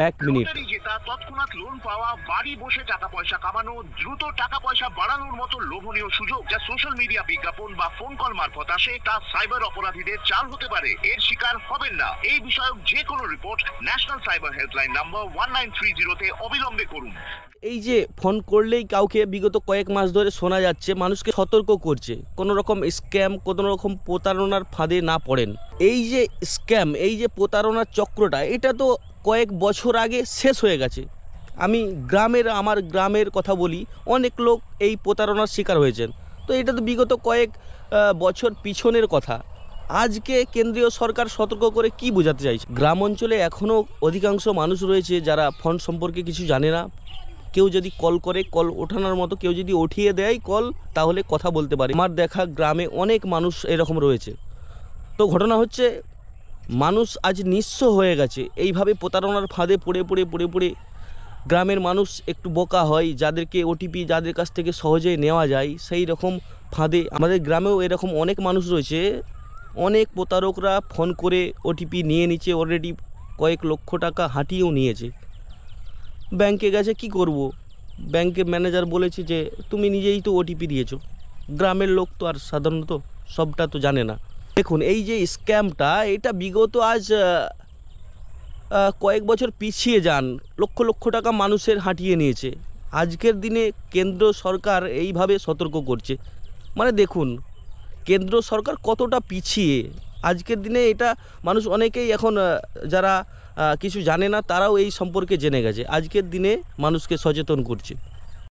এক minute. Lottery জেতা, তৎক্ষণাৎ লোন পাওয়া, বাড়ি বসে টাকা পয়সা কামানো, দ্রুত টাকা পয়সা বাড়ানোর মতো লোভনীয় সুযোগ যা সোশ্যাল মিডিয়া বিজ্ঞাপন বা ফোন কল মারফত আসে, তা সাইবার অপরাধীদের চাল হতে পারে। এর শিকার হবেন না। এই বিষয়ক যে কোনো report national cyber helpline number 1930 অবিলম্বে করুন। এই যে ফোন করলেই কাউকে বিগত কয়েক মাস ধরে শোনা যাচ্ছে মানুষকে সতর্ক করছে কোনো রকম স্ক্যাম, কোনো রকম প্রতারণার ফাঁদে না পড়েন। এই যে স্ক্যাম, এই যে প্রতারণার চক্রটা, এটা তো কয়েক বছর আগে শেষ হয়ে গেছে। আমি আমার গ্রামের কথা বলি, অনেক লোক এই প্রতারণার শিকার হয়েছেন। তো এটা তো বিগত কয়েক বছর পিছনের কথা। আজকে কেন্দ্রীয় সরকার সতর্ক করে কি বোঝাতে চাইছে? গ্রাম অঞ্চলে এখনও অধিকাংশ মানুষ রয়েছে যারা ফোন সম্পর্কে কিছু জানে না। কেউ যদি কল করে, কল ওঠানোর মতো কেউ যদি উঠিয়ে দেয় কল, তাহলে কথা বলতে পারে। আমার দেখা গ্রামে অনেক মানুষ এরকম রয়েছে। তো ঘটনা হচ্ছে, মানুষ আজ নিঃস্ব হয়ে গেছে এইভাবে প্রতারণার ফাঁদে পড়ে গ্রামের মানুষ একটু বোকা হয়। যাদেরকে ওটিপি যাদের কাছ থেকে সহজেই নেওয়া যায়, সেই রকম ফাঁদে আমাদের গ্রামেও এরকম অনেক মানুষ রয়েছে। অনেক প্রতারকরা ফোন করে ওটিপি নিয়ে নিচ্ছে, অলরেডি কয়েক লক্ষ টাকা হাঁটিয়েও নিয়েছে। ব্যাংকে গেছে, কি করব? ব্যাংকের ম্যানেজার বলেছে যে তুমি নিজেই তো ওটিপি দিয়েছো। গ্রামের লোক তো আর সাধারণত সবটা তো জানে না। দেখুন, এই যে স্ক্যামটা, এটা বিগত আজ কয়েক বছর পিছিয়ে যান, লক্ষ লক্ষ টাকা মানুষের হাঁটিয়ে নিয়েছে। আজকের দিনে কেন্দ্র সরকার এইভাবে সতর্ক করছে, মানে দেখুন কেন্দ্র সরকার কতটা পিছিয়ে। আজকের দিনে এটা মানুষ অনেকেই এখন যারা কিছু জানে না, তারাও এই সম্পর্কে জেনে গেছে। আজকের দিনে মানুষকে সচেতন করছে।